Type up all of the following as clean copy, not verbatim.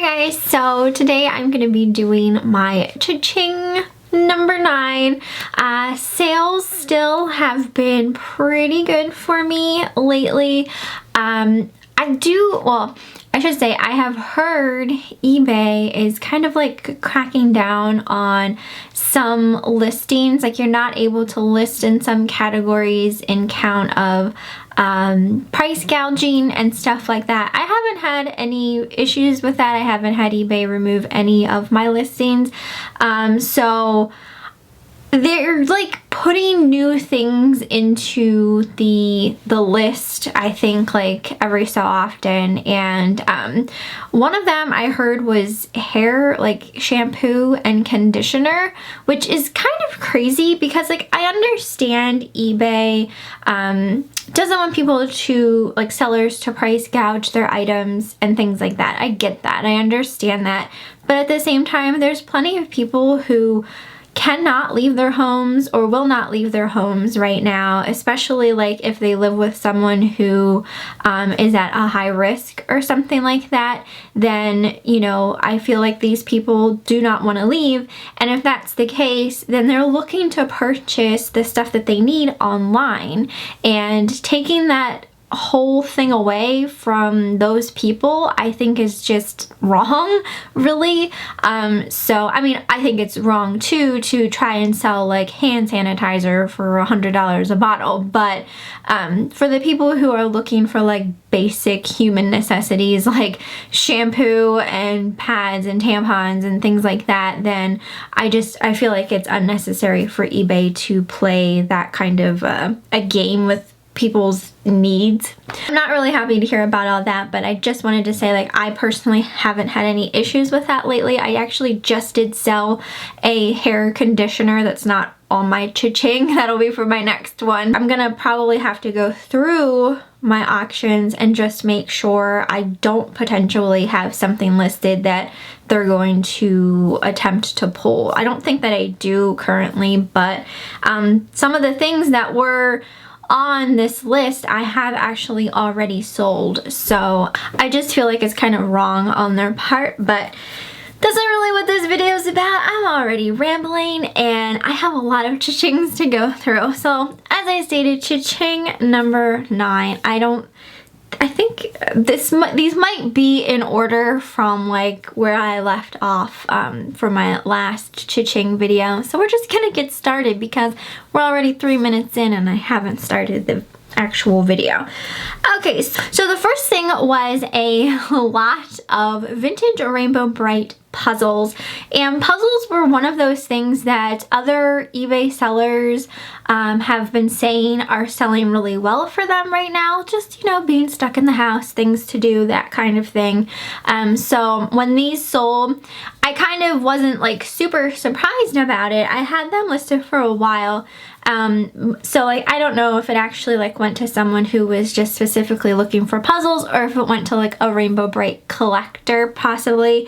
guys, so today I'm going to be doing my cha-ching number 9. Sales still have been pretty good for me lately. I should say I have heard eBay is kind of like cracking down on some listings. Like you're not able to list in some categories in count of price gouging and stuff like that. I haven't had any issues with that. I haven't had eBay remove any of my listings. So they're like putting new things into the list, I think, like every so often. And one of them I heard was hair, like shampoo and conditioner, which is kind of crazy because like I understand eBay doesn't want people to, like sellers to price gouge their items and things like that. I get that. I understand that. But at the same time, there's plenty of people who cannot leave their homes or will not leave their homes right now, especially like if they live with someone who is at a high risk or something like that. Then, you know, I feel like these people do not want to leave, and if that's the case, then they're looking to purchase the stuff that they need online, and taking that whole thing away from those people I think is just wrong, really. So I mean, I think it's wrong too to try and sell like hand sanitizer for $100 a bottle, but for the people who are looking for like basic human necessities like shampoo and pads and tampons and things like that, then I feel like it's unnecessary for eBay to play that kind of a game with people's needs. I'm not really happy to hear about all that, but I just wanted to say, like, I personally haven't had any issues with that lately. I actually just did sell a hair conditioner that's not on my cha-ching. That'll be for my next one. I'm gonna probably have to go through my auctions and just make sure I don't potentially have something listed that they're going to attempt to pull. I don't think that I do currently, but some of the things that were on this list I have actually already sold, so I just feel like it's kind of wrong on their part, but that's not really what this video is about. I'm already rambling and I have a lot of cha-chings to go through. So as I stated, cha-ching number 9. I think these might be in order from like where I left off for my last cha-ching video. So we're just gonna get started because we're already 3 minutes in and I haven't started the actual video. Okay, so the first thing was a lot of vintage Rainbow Brite puzzles, and puzzles were one of those things that other eBay sellers have been saying are selling really well for them right now. Just, you know, being stuck in the house, things to do, that kind of thing. So when these sold, I kind of wasn't like super surprised about it. I had them listed for a while. So like I don't know if it actually like went to someone who was just specifically looking for puzzles, or if it went to like a Rainbow Brite collector possibly.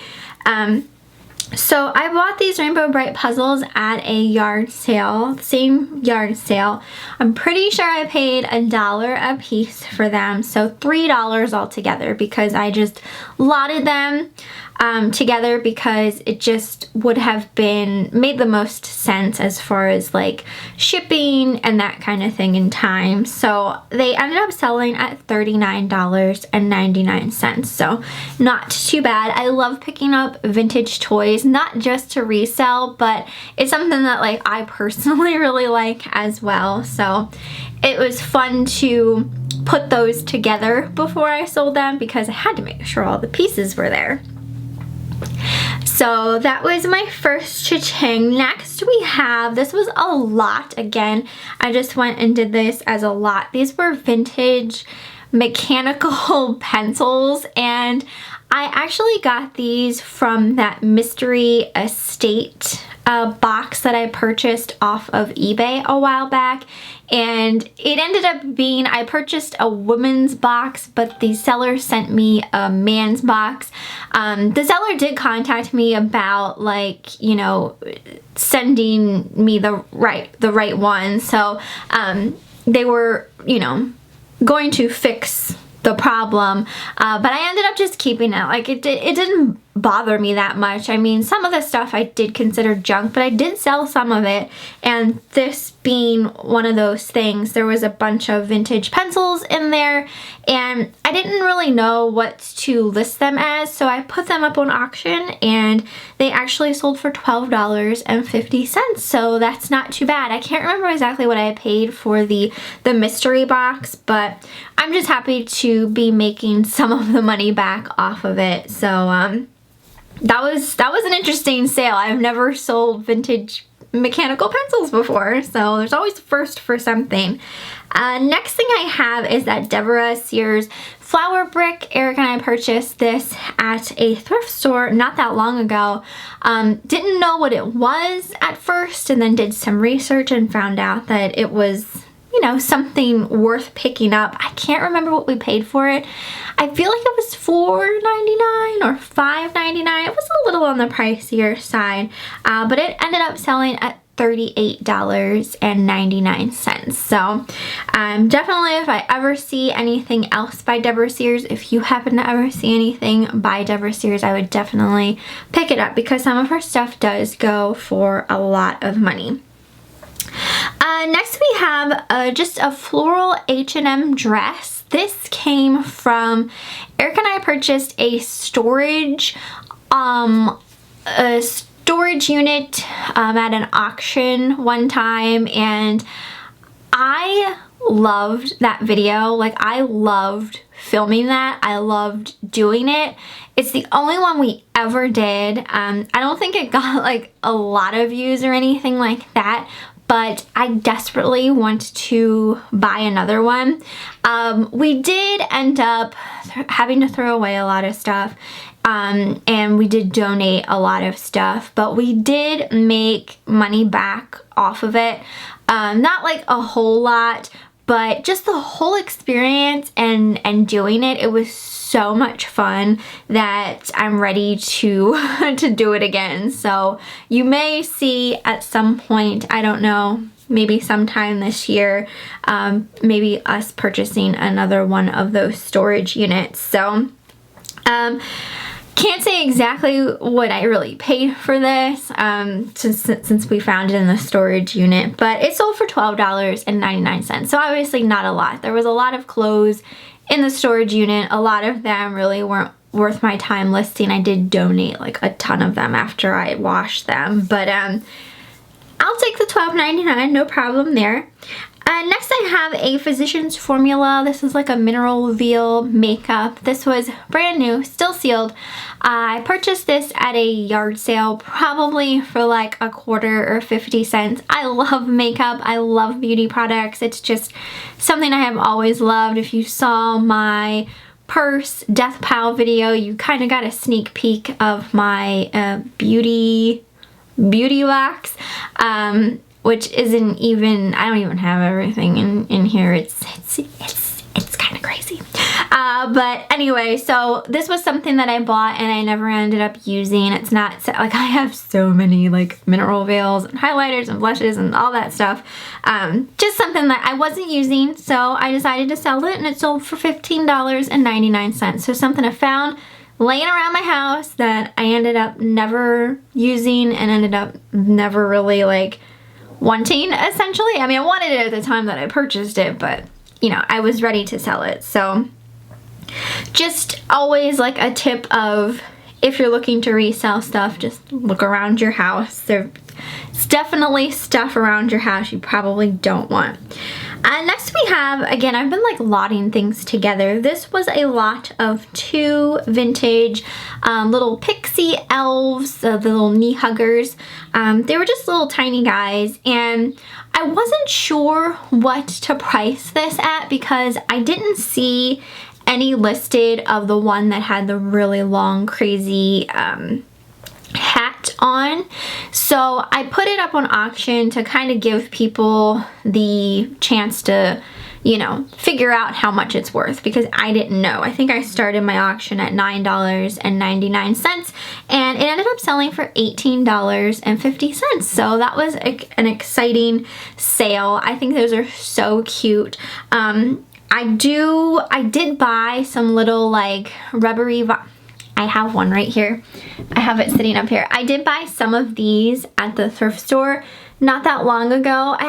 So I bought these Rainbow Brite puzzles at a yard sale, same yard sale. I'm pretty sure I paid $1 a piece for them, so $3 altogether, because I just lotted them together because it just would have made the most sense as far as like shipping and that kind of thing in time. So they ended up selling at $39.99, so not too bad. I love picking up vintage toys, not just to resell, but it's something that like I personally really like as well. So it was fun to put those together before I sold them because I had to make sure all the pieces were there. So that was my first cha-ching. Next we have, this was a lot again. I just went and did this as a lot. These were vintage mechanical pencils, and I actually got these from that Mystery Estate box that I purchased off of eBay a while back, and it ended up being, I purchased a woman's box, but the seller sent me a man's box. The seller did contact me about, like, you know, sending me the right one, so they were, you know, going to fix the problem, but I ended up just keeping it. Like, it didn't bother me that much. I mean, some of the stuff I did consider junk, but I did sell some of it, and this being one of those things. There was a bunch of vintage pencils in there, and I didn't really know what to list them as, so I put them up on auction, and they actually sold for $12.50, so that's not too bad. I can't remember exactly what I paid for the mystery box, but I'm just happy to be making some of the money back off of it. So that was an interesting sale. I've never sold vintage mechanical pencils before, so there's always a first for something. Next thing I have is that Deborah Sears flower brick. Eric and I purchased this at a thrift store not that long ago. Didn't know what it was at first, and then did some research and found out that it was, you know, something worth picking up. I can't remember what we paid for it. I feel like it was $4.99 or $5.99. It was a little on the pricier side, but it ended up selling at $38.99. So definitely, if I ever see anything else by Deborah Sears, if you happen to ever see anything by Deborah Sears, I would definitely pick it up because some of her stuff does go for a lot of money. Next we have just a floral H&M dress. This came from, Eric and I purchased a storage unit at an auction one time, and I loved that video. Like, I loved filming that. I loved doing it. It's the only one we ever did. I don't think it got like a lot of views or anything like that, but I desperately want to buy another one. We did end up having to throw away a lot of stuff, and we did donate a lot of stuff, but we did make money back off of it. Not like a whole lot, but just the whole experience and doing it, it was so much fun that I'm ready to to do it again. So you may see at some point, I don't know, maybe sometime this year, maybe us purchasing another one of those storage units. So can't say exactly what I really paid for this since we found it in the storage unit, but it sold for $12.99, so obviously not a lot. There was a lot of clothes in the storage unit. A lot of them really weren't worth my time listing. I did donate like a ton of them after I washed them, but I'll take the $12.99, no problem there. Next I have a Physicians Formula. This is like a mineral veil makeup. This was brand new, still sealed. I purchased this at a yard sale, probably for like a quarter or 50 cents. I love makeup. I love beauty products. It's just something I have always loved. If you saw my purse Death Pal video, you kind of got a sneak peek of my beauty wax. Which isn't even, I don't even have everything in here. It's kind of crazy. But anyway, so this was something that I bought and I never ended up using. It's not, like, I have so many like mineral veils and highlighters and blushes and all that stuff. Just something that I wasn't using, so I decided to sell it, and it sold for $15.99. So something I found laying around my house that I ended up never using and ended up never really like wanting, essentially. I mean, I wanted it at the time that I purchased it, but you know, I was ready to sell it. So just always like a tip of, if you're looking to resell stuff, just look around your house. There's definitely stuff around your house you probably don't want. Next we have, again, I've been like lotting things together. This was a lot of two vintage little Pixie Elves, the little knee huggers. They were just little tiny guys, and I wasn't sure what to price this at because I didn't see any listed of the one that had the really long, crazy hat on. So I put it up on auction to kind of give people the chance to, you know, figure out how much it's worth, because I didn't know. I think I started my auction at $9.99 and it ended up selling for $18.50. So that was an exciting sale. I think those are so cute. I did buy some little like rubbery I have one right here. I have it sitting up here. I did buy some of these at the thrift store not that long ago. I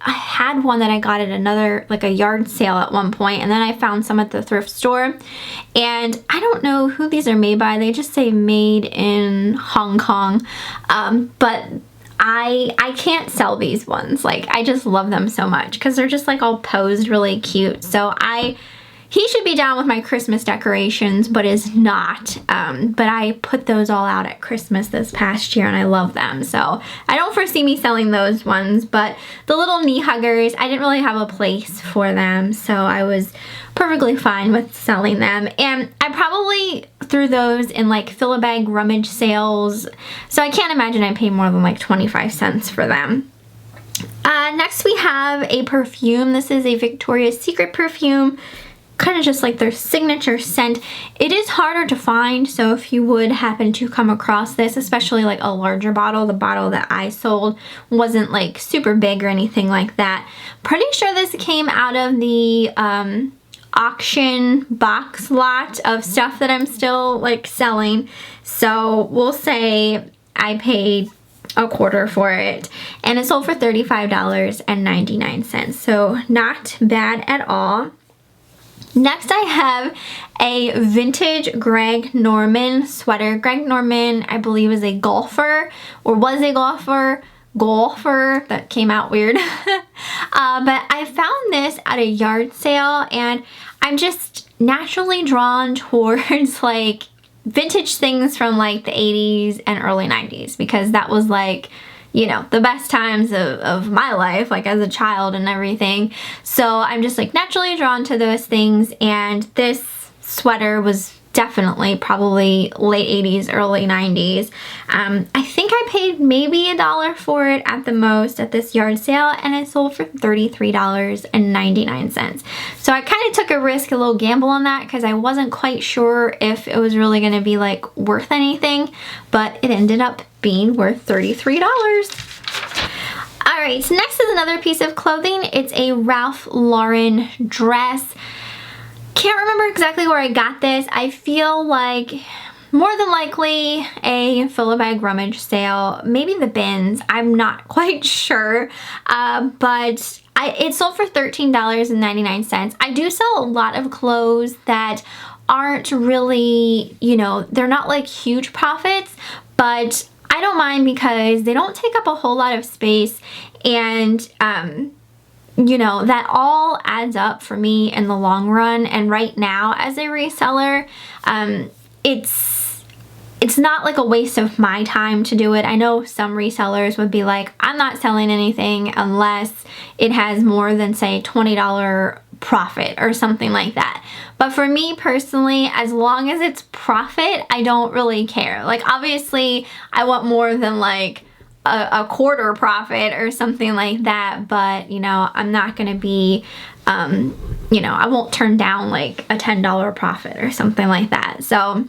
had one that I got at another, like a yard sale at one point, and then I found some at the thrift store. And I don't know who these are made by. They just say made in Hong Kong. But I can't sell these ones. Like, I just love them so much because they're just like all posed really cute. So he should be down with my Christmas decorations, but is not. But I put those all out at Christmas this past year and I love them. So I don't foresee me selling those ones, but the little knee huggers, I didn't really have a place for them. So I was perfectly fine with selling them. And I probably threw those in like fill-a-bag rummage sales. So I can't imagine I paid more than like 25 cents for them. Next we have a perfume. This is a Victoria's Secret perfume. Kind of just like their signature scent. It is harder to find, so if you would happen to come across this, especially like a larger bottle, the bottle that I sold wasn't like super big or anything like that. Pretty sure this came out of the auction box lot of stuff that I'm still like selling. So we'll say I paid a quarter for it, and it sold for $35.99. So not bad at all. Next I have a vintage Greg Norman sweater. Greg Norman, I believe, is a golfer, or was a golfer. That came out weird. But I found this at a yard sale, and I'm just naturally drawn towards like vintage things from like the 80s and early 90s, because that was like, you know, the best times of my life, like as a child and everything. So I'm just like naturally drawn to those things, and this sweater was definitely probably late 80s, early 90s. I think I paid maybe $1 for it at the most at this yard sale, and it sold for $33.99. So I kind of took a risk, a little gamble on that, because I wasn't quite sure if it was really going to be like worth anything, but it ended up being worth $33. Alright, so next is another piece of clothing. It's a Ralph Lauren dress. Can't remember exactly where I got this. I feel like more than likely a fill-a-bag rummage sale, maybe the bins, I'm not quite sure, but it sold for $13.99. I do sell a lot of clothes that aren't really, you know, they're not like huge profits, but I don't mind because they don't take up a whole lot of space, and you know, that all adds up for me in the long run. And right now as a reseller, it's not like a waste of my time to do it. I know some resellers would be like, I'm not selling anything unless it has more than say $20 profit or something like that. But for me personally, as long as it's profit, I don't really care. Like obviously I want more than like a quarter profit or something like that, but you know, I'm not gonna be you know, I won't turn down like a $10 profit or something like that. So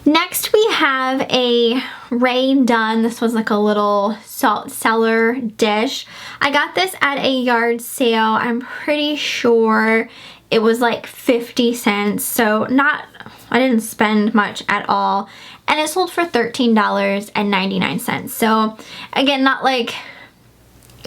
next we have a Rae Dunn. This was like a little Cellar dish. I got this at a yard sale. I'm pretty sure it was like 50 cents, so I didn't spend much at all, and it sold for $13.99. So again, not like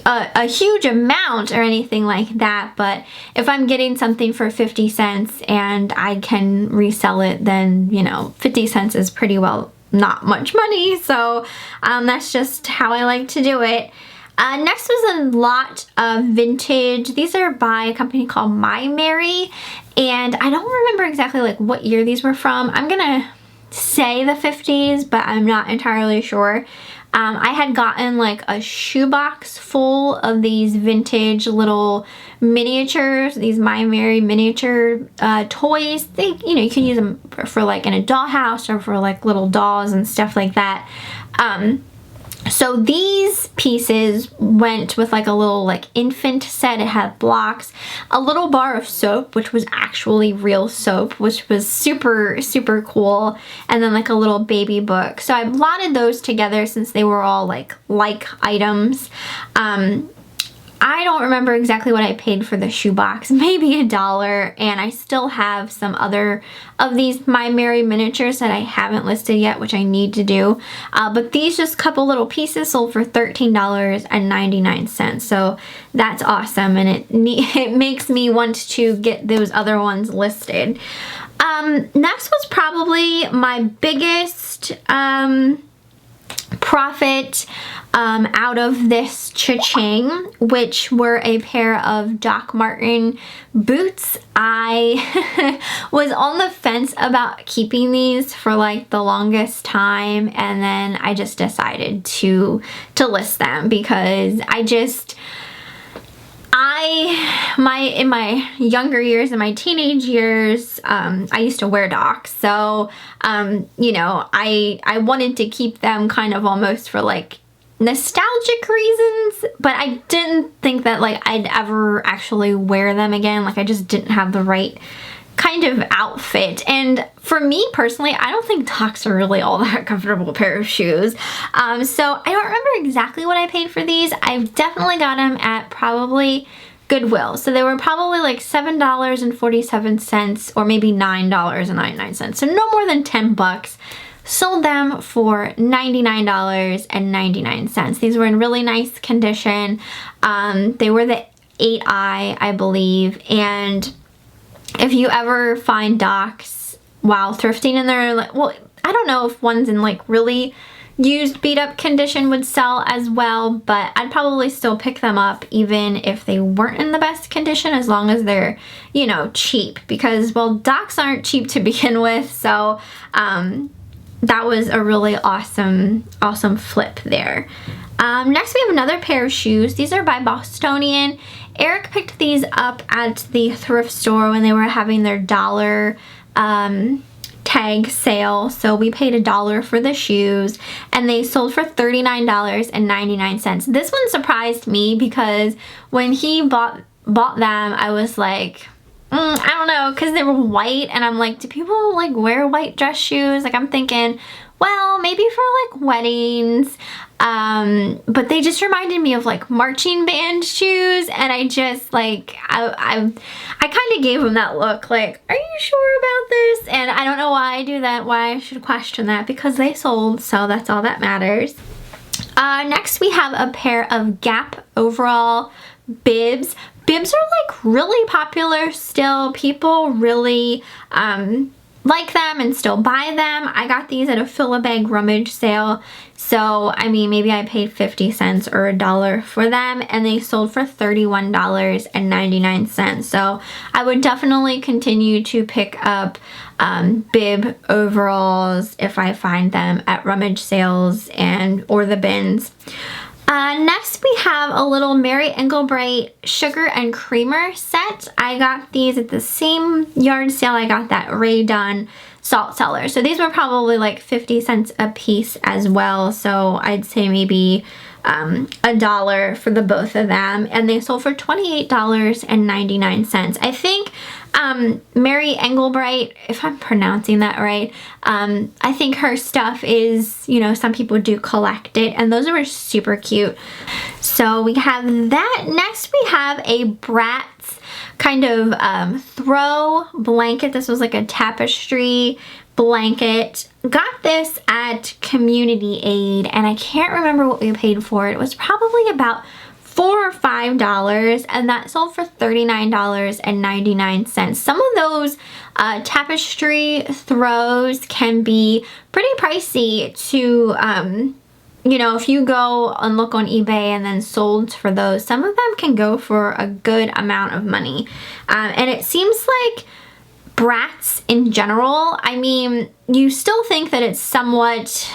a huge amount or anything like that, but if I'm getting something for 50 cents and I can resell it, then you know, 50 cents is pretty well not much money. So that's just how I like to do it. Next was a lot of vintage. These are by a company called My Mary, and I don't remember exactly like what year these were from. I'm gonna say the 50s, but I'm not entirely sure. I had gotten like a shoebox full of these vintage little miniatures, these My Mary miniature toys. They, you know, you can use them for like in a dollhouse or for like little dolls and stuff like that. So these pieces went with like a little like infant set. It had blocks, a little bar of soap, which was actually real soap, which was super, super cool, and then like a little baby book. So I blotted those together since they were all like items. I don't remember exactly what I paid for the shoebox, maybe $1, and I still have some other of these My Merry miniatures that I haven't listed yet, which I need to do. But these just couple little pieces sold for $13.99, so that's awesome, and it makes me want to get those other ones listed. Next was probably my biggest profit out of this cha-ching, which were a pair of Doc Marten boots. I was on the fence about keeping these for like the longest time, and then I just decided to list them because in my younger years, in my teenage years, I used to wear Docs, so you know, I wanted to keep them kind of almost for like nostalgic reasons, but I didn't think that like I'd ever actually wear them again. Like I just didn't have the right kind of outfit, and for me personally, I don't think Docs are really all that comfortable pair of shoes. So I don't remember exactly what I paid for these. I've definitely got them at probably Goodwill, so they were probably like $7.47 or maybe $9.99, so no more than 10 bucks. Sold them for $99.99. These were in really nice condition. They were the 8i, I believe, and if you ever find Docs while thrifting and they're like, well, I don't know if ones in like really used beat up condition would sell as well, but I'd probably still pick them up even if they weren't in the best condition, as long as they're, you know, cheap, because, well, Docs aren't cheap to begin with, so that was a really awesome flip there. Next we have another pair of shoes. These are by Bostonian. Eric picked these up at the thrift store when they were having their dollar tag sale, so we paid $1 for the shoes, and they sold for $39.99. This one surprised me because when he bought them, I was like, I don't know, because they were white, and I'm like, do people like wear white dress shoes? Like I'm thinking, well, maybe for like weddings, but they just reminded me of like marching band shoes, and I just like, I kind of gave them that look like, are you sure about this? And I don't know why I do that, why I should question that, because they sold, so that's all that matters. Next we have a pair of Gap overall bibs. Bibs are like really popular still. People really like them and still buy them. I got these at a fill-a-bag rummage sale, so I mean, maybe I paid 50 cents or $1 for them, and they sold for $31.99. So I would definitely continue to pick up bib overalls if I find them at rummage sales or the bins. Next we have a little Mary Engelbreit sugar and creamer set. I got these at the same yard sale I got that Rae Dunn salt cellar. So these were probably like 50 cents a piece as well. So I'd say maybe $1 for the both of them, and they sold for $28.99. I think Mary Engelbreit, if I'm pronouncing that right, I think her stuff is, you know, some people do collect it, and those are super cute. So we have that. Next we have a Brat kind of throw blanket. This was like a tapestry blanket. Got this at Community Aid, and I can't remember what we paid for it. It was probably about $4 or $5, and that sold for $39.99. Some of those tapestry throws can be pretty pricey to, you know, if you go and look on eBay and then sold for those, some of them can go for a good amount of money. And it seems like Brats in general, I mean, you still think that it's somewhat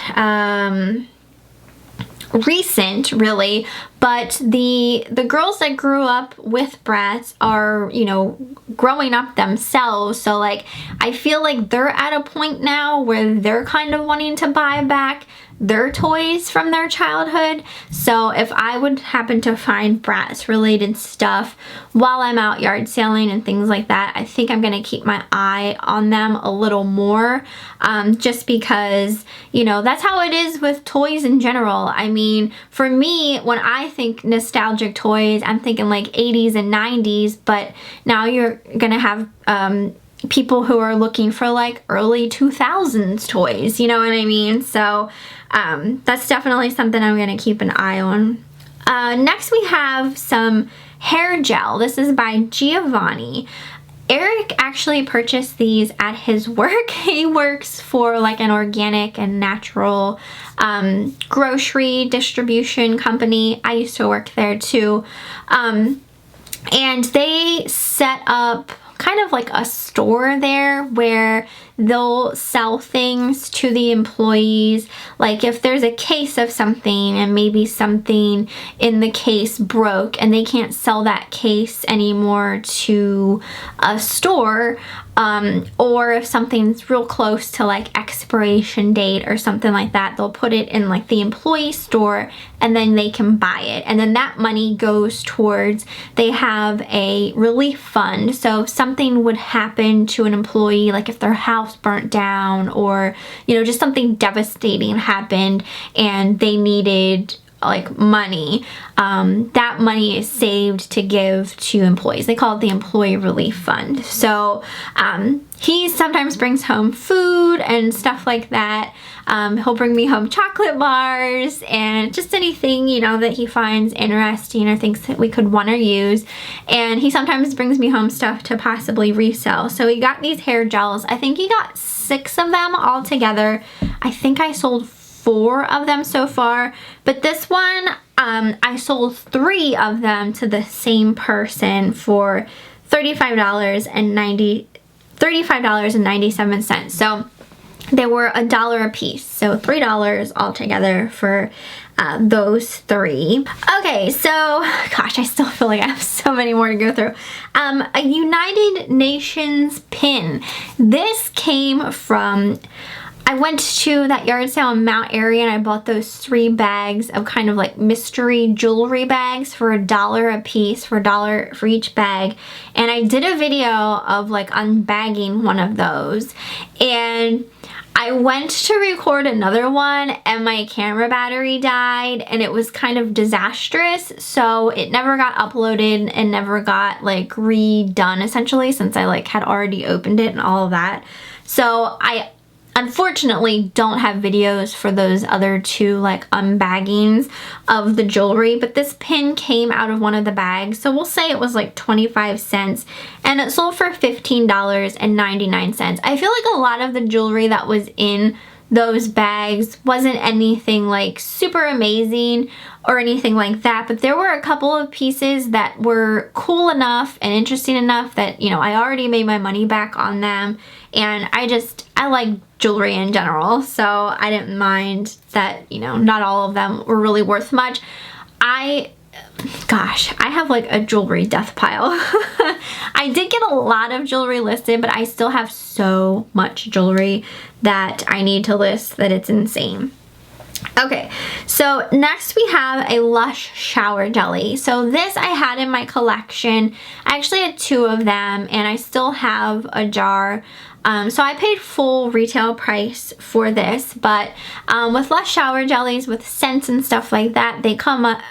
recent, really, but the girls that grew up with Brats are, you know, growing up themselves, so like I feel like they're at a point now where they're kind of wanting to buy back their toys from their childhood. So if I would happen to find Bratz related stuff while I'm out yard sailing and things like that, I think I'm gonna keep my eye on them a little more, just because, you know, that's how it is with toys in general. I mean, for me, when I think nostalgic toys, I'm thinking like 80s and 90s, but now you're gonna have people who are looking for like early 2000s toys, you know what I mean? So that's definitely something I'm gonna keep an eye on. Next we have some hair gel. This is by Giovanni. Eric actually purchased these at his work. He works for like an organic and natural grocery distribution company. I used to work there too. And they set up kind of like a store there where they'll sell things to the employees. Like if there's a case of something and maybe something in the case broke and they can't sell that case anymore to a store, or if something's real close to like expiration date or something like that, they'll put it in like the employee store and then they can buy it, and then that money goes towards, they have a relief fund. So if something would happen to an employee, like if their house burnt down or, you know, just something devastating happened and they needed like money, that money is saved to give to employees. They call it the Employee Relief Fund. So he sometimes brings home food and stuff like that. He'll bring me home chocolate bars and just anything, you know, that he finds interesting or thinks that we could want to use. And he sometimes brings me home stuff to possibly resell. So he got these hair gels. I think he got 6 of them all together. I think I sold 4 of them so far, but this one I sold 3 of them to the same person for $35.97. So they were $1 a piece, so $3 altogether for those 3. Okay, so gosh, I still feel like I have so many more to go through. A United Nations pin. This came from, I went to that yard sale in Mount Airy and I bought those 3 bags of kind of like mystery jewelry bags for $1 a piece, for $1 for each bag. And I did a video of like unbagging one of those, and I went to record another one and my camera battery died and it was kind of disastrous, so it never got uploaded and never got like redone essentially, since I like had already opened it and all of that. So I unfortunately don't have videos for those other 2 like unbaggings of the jewelry, but this pin came out of one of the bags, so we'll say it was like 25 cents and it sold for $15.99. I feel like a lot of the jewelry that was in those bags wasn't anything like super amazing or anything like that, but there were a couple of pieces that were cool enough and interesting enough that, you know, I already made my money back on them, and I like jewelry in general, so I didn't mind that, you know, not all of them were really worth much. Gosh, I have like a jewelry death pile. I did get a lot of jewelry listed, but I still have so much jewelry that I need to list that it's insane. Okay, so next we have a Lush shower jelly. So this I had in my collection. I actually had 2 of them and I still have a jar. So I paid full retail price for this, but with Lush shower jellies with scents and stuff like that, they come out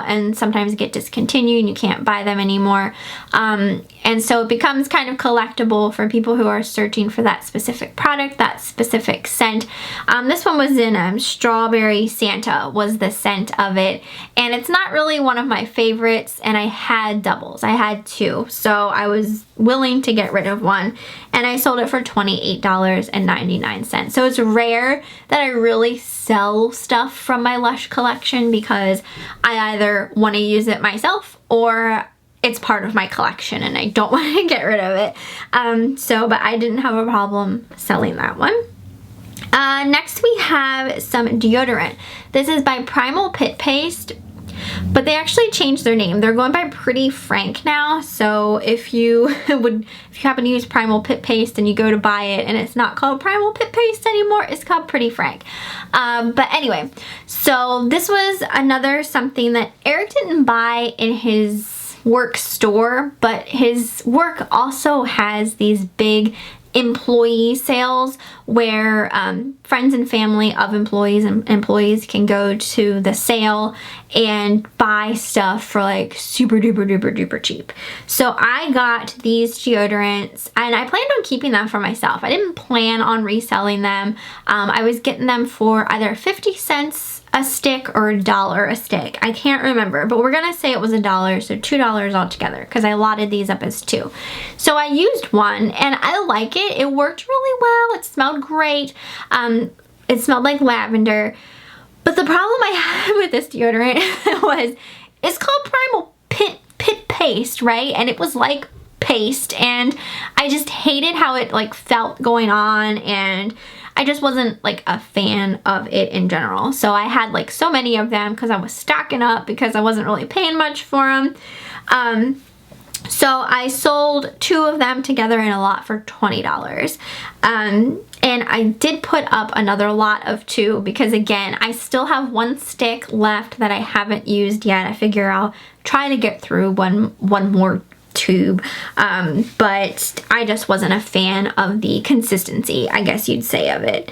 and sometimes get discontinued and you can't buy them anymore. And so it becomes kind of collectible for people who are searching for that specific product, that specific scent. This one was in Strawberry Santa was the scent of it, and it's not really one of my favorites, and I had doubles. I had 2, so I was willing to get rid of one, and I sold it for $28.99. So it's rare that I really sell stuff from my Lush collection because I either want to use it myself or it's part of my collection and I don't want to get rid of it. But I didn't have a problem selling that one. Next we have some deodorant. This is by Primal Pit Paste, but they actually changed their name. They're going by Pretty Frank now. So if you happen to use Primal Pit Paste and you go to buy it and it's not called Primal Pit Paste anymore, it's called Pretty Frank. But anyway, so this was another something that Eric didn't buy in his work store, but his work also has these big employee sales where friends and family of employees and employees can go to the sale and buy stuff for like super duper duper duper cheap. So I got these deodorants and I planned on keeping them for myself. I didn't plan on reselling them. I was getting them for either 50 cents a stick or $1 a stick. I can't remember, but we're gonna say it was $1, so $2 altogether, because I lotted these up as 2. So I used one and I like it. It worked really well. It smelled great. It smelled like lavender. But the problem I had with this deodorant was it's called Primal Pit Paste, right? And it was like paste, and I just hated how it like felt going on, and I just wasn't like a fan of it in general. So I had like so many of them because I was stocking up because I wasn't really paying much for them. So I sold 2 of them together in a lot for $20. And I did put up another lot of 2 because, again, I still have 1 stick left that I haven't used yet. I figure I'll try to get through one more tube, but I just wasn't a fan of the consistency, I guess you'd say, of it.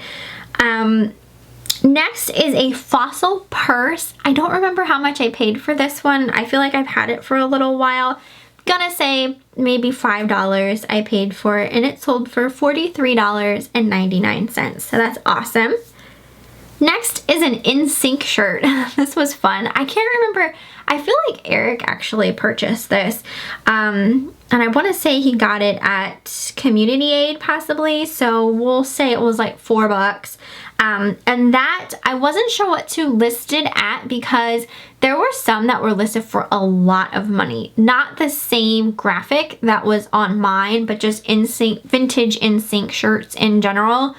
Next is a Fossil purse. I don't remember how much I paid for this one. I feel like I've had it for a little while. Gonna say maybe $5 I paid for it, and it sold for $43.99, so that's awesome. Next is an NSYNC shirt. This was fun. I can't remember. I feel like Eric actually purchased this. And I want to say he got it at Community Aid possibly. So we'll say it was like $4. And that, I wasn't sure what to list it at because there were some that were listed for a lot of money. Not the same graphic that was on mine, but just NSYNC, vintage NSYNC shirts in general.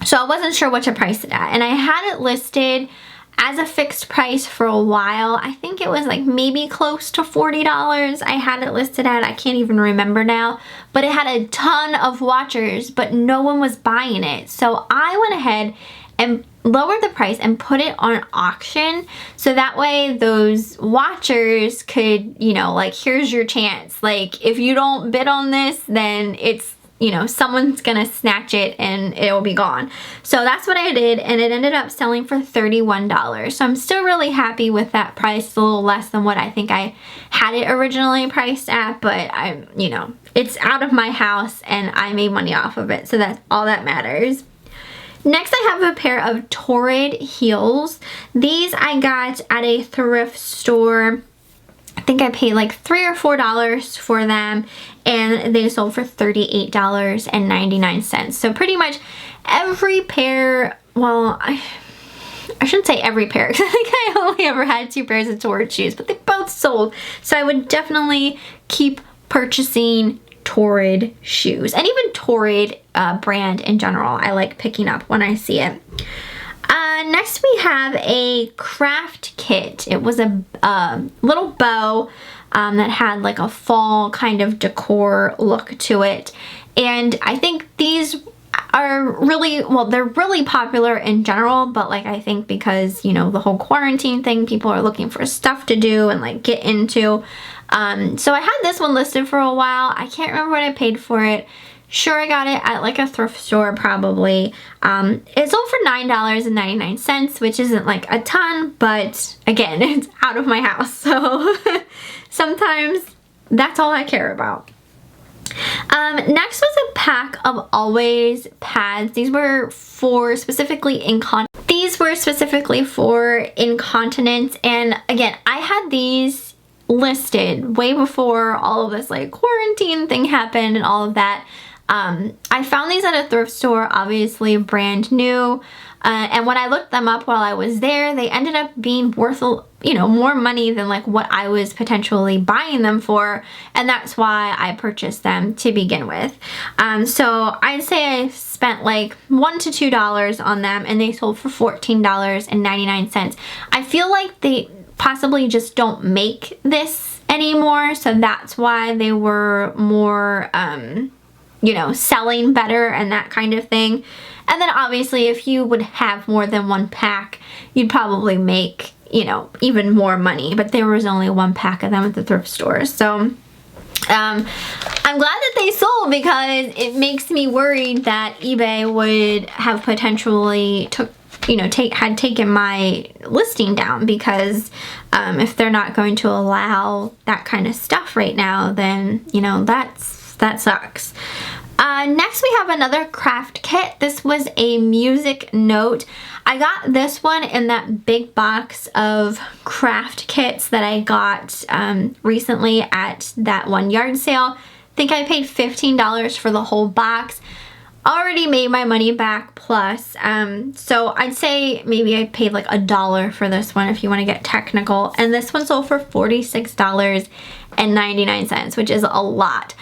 So I wasn't sure what to price it at. And I had it listed as a fixed price for a while. I think it was like maybe close to $40 I had it listed at. I can't even remember now. But it had a ton of watchers, but no one was buying it. So I went ahead and lowered the price and put it on auction. So that way those watchers could, you know, like, here's your chance. Like, if you don't bid on this, then it's, you know, someone's gonna snatch it and it'll be gone. So that's what I did, and it ended up selling for $31. So I'm still really happy with that price. It's a little less than what I think I had it originally priced at, but I'm, you know, it's out of my house and I made money off of it, so that's all that matters. Next, I have a pair of Torrid Heels. These I got at a thrift store. I think I paid like $3 or $4 for them, and they sold for $38.99. So pretty much every pair, well, I shouldn't say every pair because I think I only ever had 2 pairs of Torrid shoes, but they both sold. So I would definitely keep purchasing Torrid shoes, and even Torrid brand in general. I like picking up when I see it. Next we have a craft kit. It was a little bow that had like a fall kind of decor look to it. And I think these are really, well, they're really popular in general, but like I think because, you know, the whole quarantine thing, people are looking for stuff to do and like get into. So I had this one listed for a while. I can't remember what I paid for it. Sure, I got it at like a thrift store probably. It sold for $9.99, which isn't like a ton, but again, it's out of my house. So sometimes that's all I care about. Next was a pack of Always pads. These were specifically for incontinence. And again, I had these listed way before all of this like quarantine thing happened and all of that. I found these at a thrift store, obviously brand new, and when I looked them up while I was there, they ended up being worth, you know, more money than like what I was potentially buying them for, and that's why I purchased them to begin with. So I'd say I spent like $1 to $2 on them, and they sold for $14.99. I feel like they possibly just don't make this anymore, so that's why they were more you know, selling better and that kind of thing. And then obviously if you would have more than 1 pack, you'd probably make, you know, even more money, but there was only 1 pack of them at the thrift store. So I'm glad that they sold because it makes me worried that eBay would have potentially had taken my listing down, because if they're not going to allow that kind of stuff right now, then that sucks. Next we have another craft kit. This was a music note. I got this one in that big box of craft kits that I got recently at that one yard sale. I think I paid $15 for the whole box. Already made my money back plus, so I'd say maybe I paid like $1 for this one if you want to get technical, and this one sold for $46.99, which is a lot.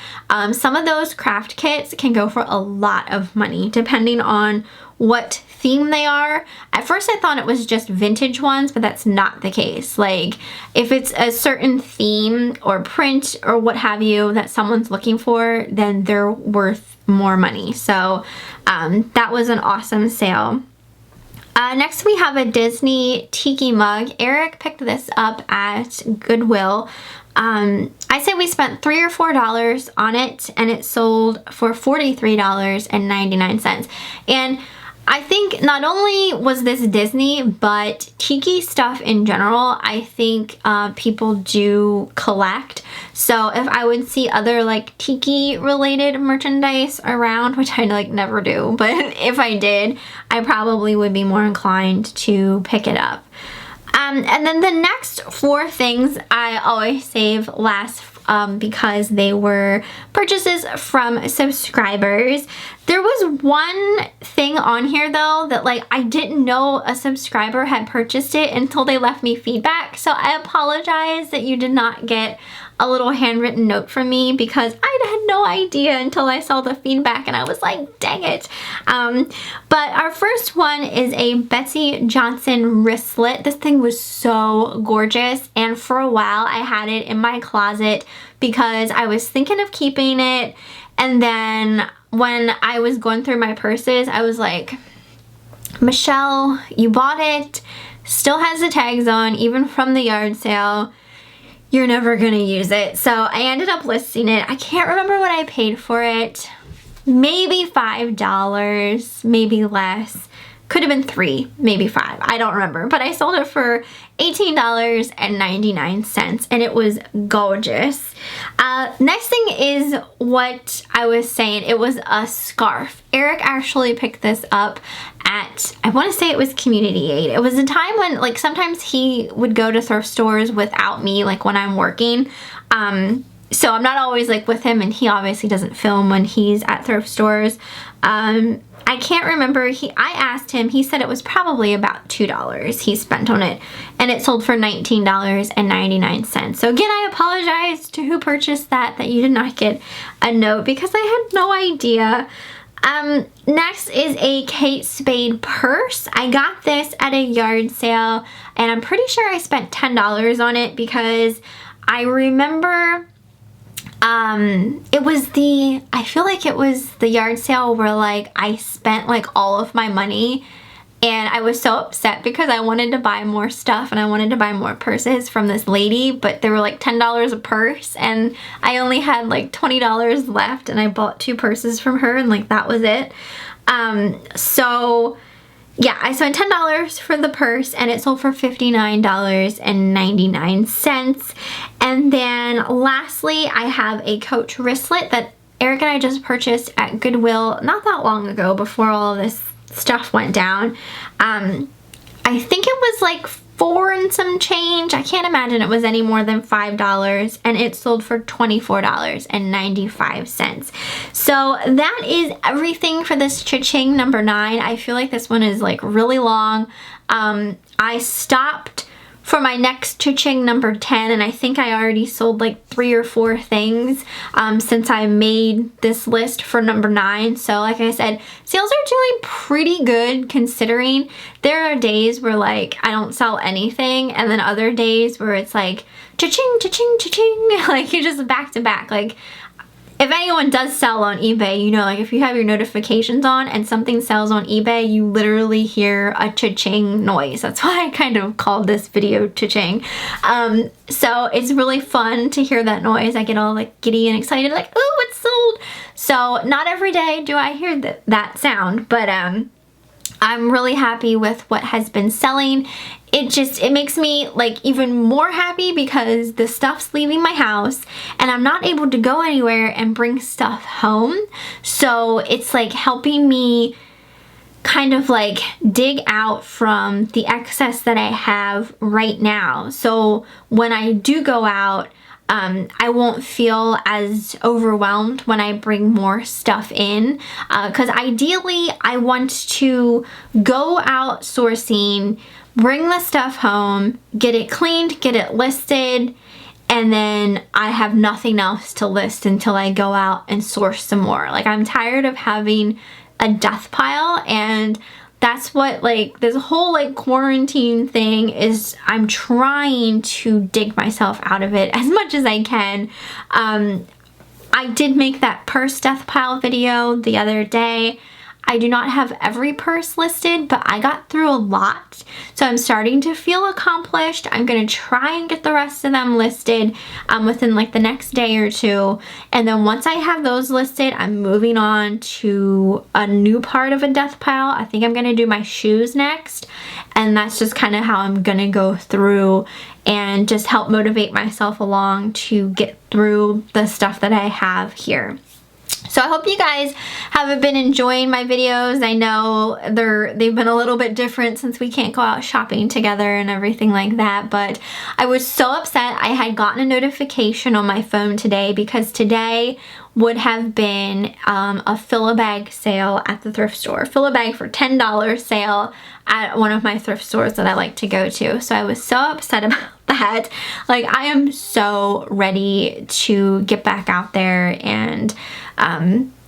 Some of those craft kits can go for a lot of money depending on what theme they are. At first I thought it was just vintage ones, but that's not the case. Like if it's a certain theme or print or what have you that someone's looking for, then they're worth more money. So that was an awesome sale. Next we have a Disney Tiki Mug. Eric picked this up at Goodwill. I say we spent $3 or $4 on it, and it sold for $43.99. And I think not only was this Disney, but Tiki stuff in general, I think people do collect. So if I would see other like Tiki related merchandise around, which I like never do, but if I did, I probably would be more inclined to pick it up. And then the next 4 things I always save last because they were purchases from subscribers. There was one thing on here though that like I didn't know a subscriber had purchased it until they left me feedback. So I apologize that you did not get a little handwritten note from me, because I had no idea until I saw the feedback and I was like, dang it. But our first one is a Betsey Johnson wristlet. This thing was so gorgeous, and for a while I had it in my closet because I was thinking of keeping it, and then when I was going through my purses, I was like, Michelle, you bought it, still has the tags on, even from the yard sale. You're never gonna use it. So I ended up listing it. I can't remember what I paid for it. Maybe $5, maybe less. Could have been $3, maybe $5. I don't remember. But I sold it for $18.99, and it was gorgeous. Next thing is what I was saying. It was a scarf. Eric actually picked this up at, I want to say it was Community Aid. It was a time when like sometimes he would go to thrift stores without me, like when I'm working. So I'm not always like with him, and he obviously doesn't film when he's at thrift stores. I can't remember. I asked him, he said it was probably about $2 he spent on it, and it sold for $19.99. So again, I apologize to who purchased that you did not get a note, because I had no idea. Next is a Kate Spade purse. I got this at a yard sale, and I'm pretty sure I spent $10 on it, because I remember I feel like it was the yard sale where like I spent like all of my money, and I was so upset because I wanted to buy more stuff and I wanted to buy more purses from this lady, but they were like $10 a purse, and I only had like $20 left, and I bought 2 purses from her, and like that was it. So yeah, I spent $10 for the purse, and it sold for $59.99. And then lastly, I have a Coach wristlet that Eric and I just purchased at Goodwill not that long ago, before all of this stuff went down. I think it was like $4 and some change. I can't imagine it was any more than $5, and it sold for $24.95. So that is everything for this Cha-Ching number 9. I feel like this one is like really long. I stopped for my next Cha-Ching number 10, and I think I already sold like 3 or 4 things since I made this list for number 9. So like I said, sales are doing pretty good, considering there are days where like I don't sell anything, and then other days where it's like cha-ching, cha-ching, cha-ching, like you just back to back. Like if anyone does sell on eBay, you know, like if you have your notifications on and something sells on eBay, you literally hear a cha-ching noise. That's why I kind of called this video cha-ching. So it's really fun to hear that noise. I get all like giddy and excited, like, oh, it's sold. So not every day do I hear that sound, but I'm really happy with what has been selling. It makes me like even more happy because the stuff's leaving my house and I'm not able to go anywhere and bring stuff home. So it's like helping me kind of like dig out from the excess that I have right now. So when I do go out, I won't feel as overwhelmed when I bring more stuff in, because ideally I want to go out sourcing, bring the stuff home, get it cleaned, get it listed, and then I have nothing else to list until I go out and source some more. Like, I'm tired of having a death pile, and that's what like this whole like quarantine thing is. I'm trying to dig myself out of it as much as I can. I did make that purse death pile video the other day. I do not have every purse listed, but I got through a lot. So I'm starting to feel accomplished. I'm going to try and get the rest of them listed within like the next day or two. And then once I have those listed, I'm moving on to a new part of a death pile. I think I'm going to do my shoes next. And that's just kind of how I'm going to go through and just help motivate myself along to get through the stuff that I have here. So I hope you guys have been enjoying my videos. I know they've been a little bit different since we can't go out shopping together and everything like that, but I was so upset. I had gotten a notification on my phone today because today would have been a fill-a-bag sale at the thrift store. Fill-a-bag for $10 sale at one of my thrift stores that I like to go to. So I was so upset about that. Like, I am so ready to get back out there and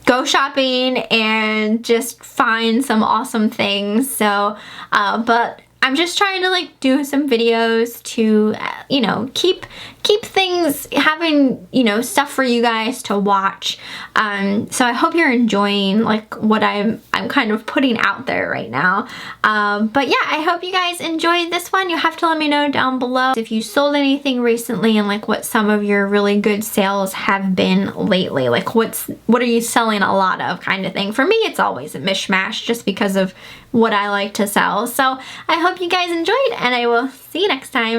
go shopping and just find some awesome things. So, but I'm just trying to like do some videos to, you know, keep things having, you know, stuff for you guys to watch. So I hope you're enjoying like what I'm kind of putting out there right now. But yeah, I hope you guys enjoyed this one. You have to let me know down below if you sold anything recently and like what some of your really good sales have been lately. Like what are you selling a lot of, kind of thing. For me, it's always a mishmash just because of what I like to sell. So I hope you guys enjoyed, and I will see you next time.